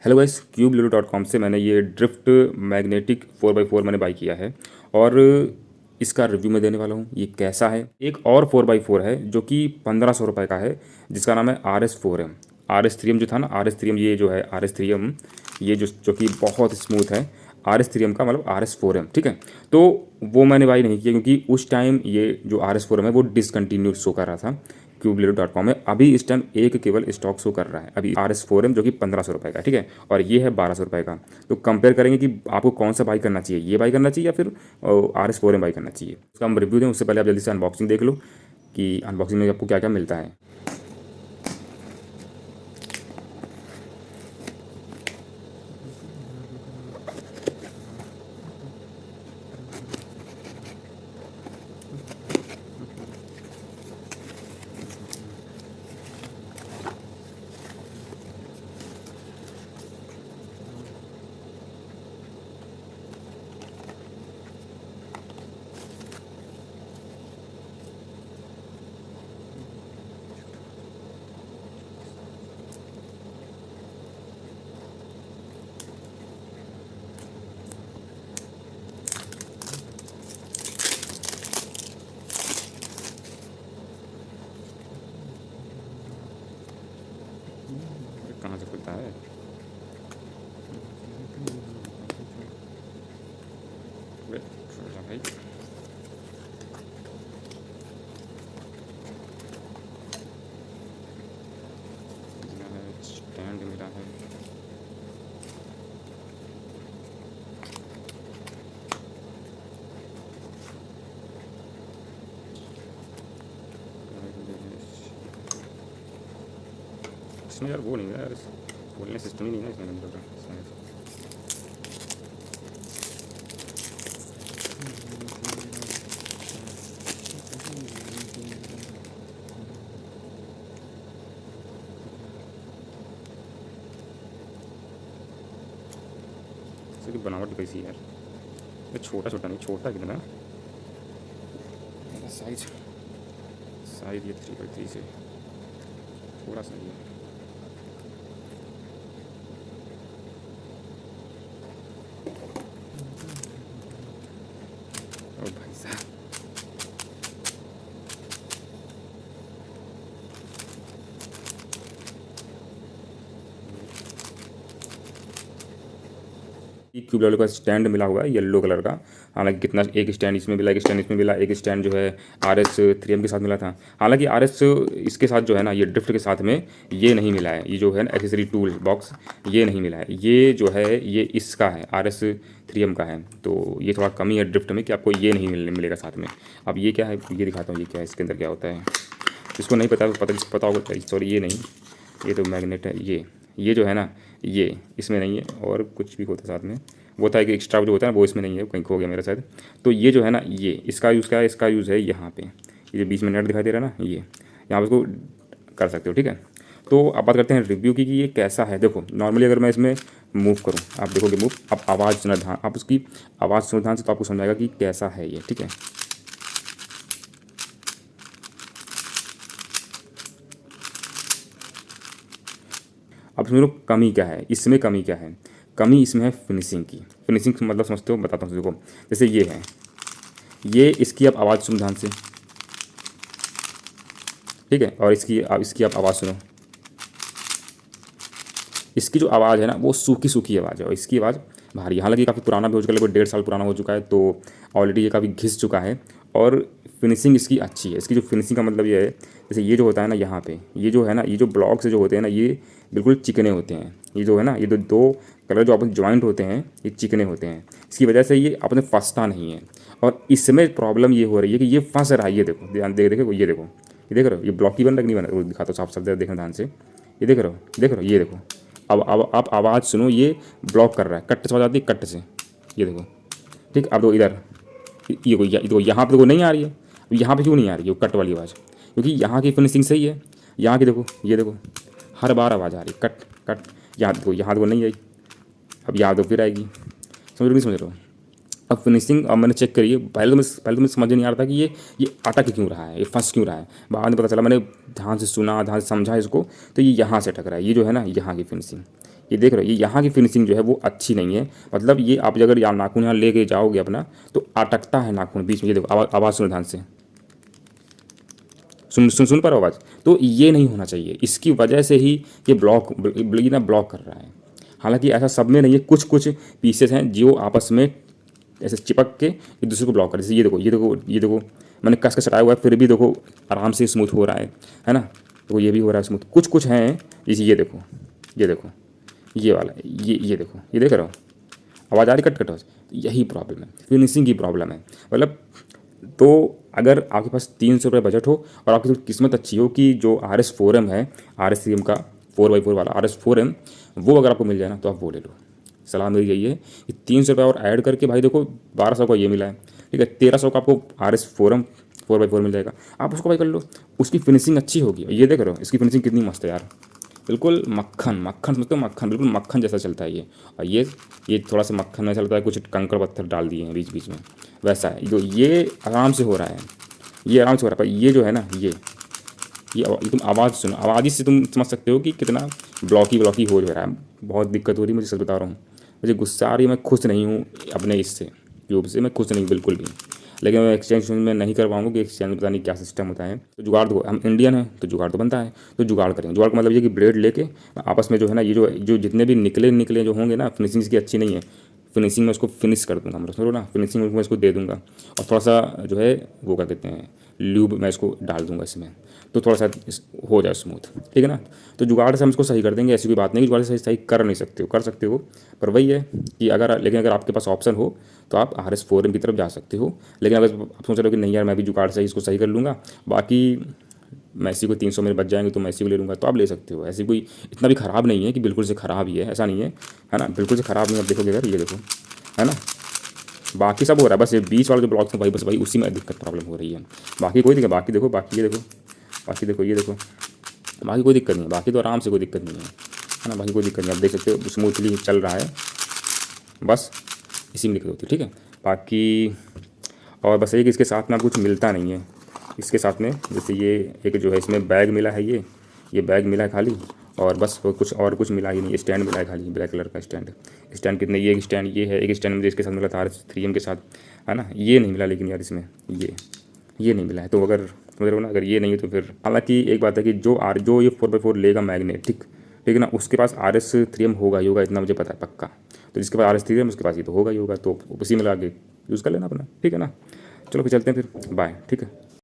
Hello guys, क्यूबलूडो.com से मैंने ये ड्रिफ्ट मैग्नेटिक 4x4 मैंने बाई किया है और इसका रिव्यू मैं देने वाला हूँ। ये कैसा है। एक और 4x4 है जो कि 1500 रुपये का है, जिसका नाम है RS4M। RS3M जो था ना, RS3M ये जो है RS3M, ये जो कि बहुत स्मूथ है। RS3M का मतलब RS4M, ठीक है। तो वो मैंने बाई नहीं किया क्योंकि उस टाइम ये जो RS4M है वो डिसकंटिन्यूड शो कर रहा था क्यूबलेडो.com में। अभी इस टाइम एक केवल स्टॉक शो कर रहा है अभी RS4M, जो कि 1500 रुपये का, ठीक है। और ये है 1200 रुपये का। तो कंपेयर करेंगे कि आपको कौन सा बाई करना चाहिए, ये बाई करना चाहिए या फिर RS4M बाई करना चाहिए। उसका हम रिव्यू दें उससे पहले आप जल्दी से अनबॉक्सिंग देख लो कि अनबॉक्सिंग में आपको क्या क्या मिलता है। कहाँ से खुलता है। थोड़ा सा भाई, स्टैंड मिला है। इसमें यार वो नहीं है यार, बोलने सिस्टम ही नहीं है इसमें मतलब इसकी बनावट कैसी है यार। ये छोटा छोटा नहीं, छोटा कितना साइज साइज ये 3x3 से थोड़ा सा ही है। ओ भाई साहब, क्यूब का स्टैंड मिला हुआ है येलो कलर का। हालांकि कितना, एक स्टैंड इसमें मिला, एक स्टैंड इसमें मिला, एक स्टैंड जो है RS3M के साथ मिला था। हालांकि RS इसके साथ जो है ना, ये ड्रिफ्ट के साथ में ये नहीं मिला है। ये जो है ना एक्सेसरी टूल बॉक्स, ये नहीं मिला है। ये जो है ये इसका है, RS3M का है। तो ये थोड़ा कमी है ड्रिफ्ट में कि आपको ये नहीं मिलेगा साथ में। अब ये क्या है, ये दिखाता हूँ ये क्या है, इसके अंदर क्या होता है। जिसको नहीं पता पता होगा, सॉरी ये नहीं, ये तो मैग्नेट है। ये जो है ना, ये इसमें नहीं है। और कुछ भी होता है साथ में, वो होता है कि एक्स्ट्रा जो होता है ना, वो इसमें नहीं है, कहीं खो गया मेरा शायद। तो ये जो है ना, ये इसका यूज़ क्या है, इसका यूज़ है यहाँ पे, ये जो बीच में नेट दिखाई दे रहा है ना, ये यहाँ पे इसको कर सकते हो, ठीक है। तो अब बात करते हैं रिव्यू की कि ये कैसा है। देखो नॉर्मली अगर मैं इसमें मूव करूँ, आप देखोगे मूव, अब आवाज़ सुना ध्यान, आप उसकी आवाज़ सुनो ध्यान से, तो आपको समझ आएगा कि कैसा है ये, ठीक है। अब समझ लो कमी क्या है इसमें, कमी क्या है। कमी इसमें है फिनिशिंग की। फिनिशिंग मतलब समझते हो, बताता हूँ देखो। जैसे ये है, ये इसकी आप आवाज़ सुनो ध्यान से, ठीक है। और इसकी आप आवाज़ सुनो। इसकी जो आवाज़ है ना, वो सूखी सूखी आवाज़ है, और इसकी आवाज़ भारी। हालांकि काफ़ी पुराना भी हो चुका है, लगभग 1.5 साल पुराना हो चुका है, तो ऑलरेडी ये काफ़ी घिस चुका है। और फिनिशिंग इसकी अच्छी है। इसकी जो फिनिशिंग का मतलब ये है, जैसे ये जो होता है ना यहाँ पे, ये जो है ना, ये जो ब्लॉक्स जो होते हैं ना, ये बिल्कुल चिकने होते हैं। ये जो है ना, ये दो कलर जो आपस ज्वाइंट होते हैं, ये चिकने होते हैं। इसकी वजह से ये आपने फंसता नहीं है। और इसमें प्रॉब्लम ये हो रही है कि ये फंस रहा है। ये देखो, ध्यान देखो, ये देखो, ये देख रहे हो, ये ब्लॉक ही बन रहा नहीं बन रहा, वो दिखाता हूँ साफ साफ, देखना ध्यान से। ये देख रहे हो, देख रहे हो, ये देखो। अब आप आवाज़ सुनो, ये ब्लॉक कर रहा है, कट से आवाज़ आती है, कट से। ये देखो, ठीक। अब देखो इधर, ये देखो यहाँ पे देखो नहीं आ रही है। यहाँ पे क्यों नहीं आ रही है वो कट वाली आवाज़, क्योंकि यहाँ की फिनिशिंग सही है। यहाँ की देखो, ये देखो, हर बार आवाज़ आ रही है, कट कट। यहाँ देखो नहीं आई, अब यहाँ तो फिर आएगी। समझ रहे हो, नहीं समझ रहे हो। अब फिनिशिंग अब मैंने चेक करी है। पहले तो मुझे समझ नहीं आ रहा था कि ये अटक क्यों रहा है, ये फंस क्यों रहा है। बाद में पता चला, मैंने ध्यान से सुना, ध्यान से समझा इसको, तो ये यहाँ से अटक रहा है। ये जो है ना, यहाँ की फिनिशिंग, ये देख रहे हो, ये यहाँ की फिनिशिंग जो है वो अच्छी नहीं है। मतलब ये आप अगर यहाँ नाखून यहाँ लेके जाओगे अपना तो अटकता है नाखून बीच में। ये देखो आवाज़ सुनो ध्यान से, सुन पा रहे हो आवाज़? तो ये नहीं होना चाहिए, इसकी वजह से ही ये ये ना ब्लॉक कर रहा है। हालांकि ऐसा सब में नहीं है, कुछ कुछ पीसेस हैं जो आपस में ऐसे चिपक के एक दूसरे को ब्लॉक कर। जैसे ये देखो मैंने कस के सटाया हुआ है, फिर भी देखो आराम से स्मूथ हो रहा है ना। तो ये भी हो रहा है स्मूथ। कुछ कुछ हैं जैसे ये देखो ये वाला, ये देखो, ये देख रहे हो आवाज़ आ रही कट कट आवाज़। यही प्रॉब्लम है, फिनिशिंग की प्रॉब्लम है। मतलब तो अगर आपके पास 300 रुपये बजट हो और आपकी थोड़ी किस्मत अच्छी हो कि जो RS4M है, RS3M का 4x4 वाला RS4M, वो अगर आपको मिल जाए ना तो आप वो ले लो। सलाह मेरी यही है कि 300 रुपये और ऐड करके भाई देखो 1200 का ये मिला है, ठीक है, 1300 का आपको RS4M 4x4 मिल जाएगा, आप उसको भाई कर लो। उसकी फिनिशिंग अच्छी होगी। ये देख रहे हो इसकी फिनिशिंग कितनी मस्त है यार, बिल्कुल मक्खन मक्खन, समझते हो मक्खन, बिल्कुल मक्खन जैसा चलता है ये। और ये थोड़ा सा मक्खन में चलता है, कुछ कंकड़ पत्थर डाल दिए हैं बीच बीच में, वैसा है। तो ये आराम से हो रहा है, ये आराम से हो रहा है। पर ये जो है ना ये तुम आवाज़ सुनो, आवाज़ ही से तुम समझ सकते हो कि कितना ब्लॉकी हो रहा है। बहुत दिक्कत हो रही है मुझे, सच बता रहा हूँ। मुझे गुस्सा आ रही है, मैं खुश नहीं हूँ अपने इससे ट्यूब से, मैं खुश नहीं बिल्कुल भी। लेकिन मैं एक्सचेंज में नहीं कर पाऊंगा कि एक्सचेंज में पता नहीं क्या सिस्टम होता है। तो जुगाड़ दो, हम इंडियन हैं तो जुगाड़ तो बनता है, तो जुगाड़ करेंगे। जुगाड़ का मतलब ये कि ब्लेड लेके आपस में जो है ना, ये जो जितने भी निकले जो होंगे ना, फिनिशिंग इसकी अच्छी नहीं है, फिनिशिंग में उसको फिनिश कर दूंगा, मतलब समझो ना, फिनिशिंग में इसको दे दूंगा। और थोड़ा सा जो है वो क्या कहते हैं ल्यूब, मैं इसको डाल दूंगा इसमें, तो थोड़ा सा हो जाए स्मूथ, ठीक है ना। तो जुगाड़ से हम इसको सही कर देंगे, ऐसी कोई बात नहीं कि जुगाड़ से सही कर नहीं सकते हो, कर सकते हो। पर वही है कि अगर आपके पास ऑप्शन हो तो आप RS4M की तरफ जा सकते हो। लेकिन अगर आप सोच रहे हो कि नहीं यार मैं भी जुगाड़ से इसको सही कर लूँगा, बाकी मैसी को 300 मेरे बच जाएंगे तो मैसी को ले लूँगा, तो आप ले सकते हो। ऐसी कोई इतना भी ख़राब नहीं है कि बिल्कुल से ख़राब ही है, ऐसा नहीं है ना, बिल्कुल से ख़राब नहीं। आप देखोगे अगर, ये देखो है ना, बाकी सब हो रहा है, बस ये बीच वाला जो ब्लॉक्स है भाई उसी में दिक्कत प्रॉब्लम हो रही है। बाकी कोई दिक्कत, बाकी देखो, बाकी ये देखो, बाकी कोई दिक्कत नहीं है, बाकी तो आराम से कोई दिक्कत नहीं है ना, बाकी कोई दिक्कत नहीं। आप देख सकते हो स्मूथली चल रहा है, बस इसी में दिक्कत होती है, ठीक है। बाकी और बस ये कि इसके साथ में आपको कुछ मिलता नहीं है। इसके साथ में जैसे ये एक जो है इसमें बैग मिला है, ये बैग मिला है खाली, और बस वो कुछ मिला ही नहीं। स्टैंड मिला है खाली, ब्लैक कलर का स्टैंड कितने, ये एक स्टैंड ये है, एक स्टैंड मुझे इसके साथ मिला था RS3M के साथ, है ना। ये नहीं मिला लेकिन यार इसमें ये नहीं मिला है। तो अगर समझ रहे हो ना, अगर ये नहीं है तो फिर, हालांकि एक बात है कि जो ये 4x4 लेगा मैग्नेटिक, ठीक है ना, उसके पास RS3M होगा ही होगा, इतना मुझे पता है पक्का। तो जिसके पास RS3M उसके पास ये तो होगा ही होगा, तो उसी में लगा के यूज़ कर लेना अपना, ठीक है ना। चलो फिर चलते हैं फिर, बाय, ठीक है।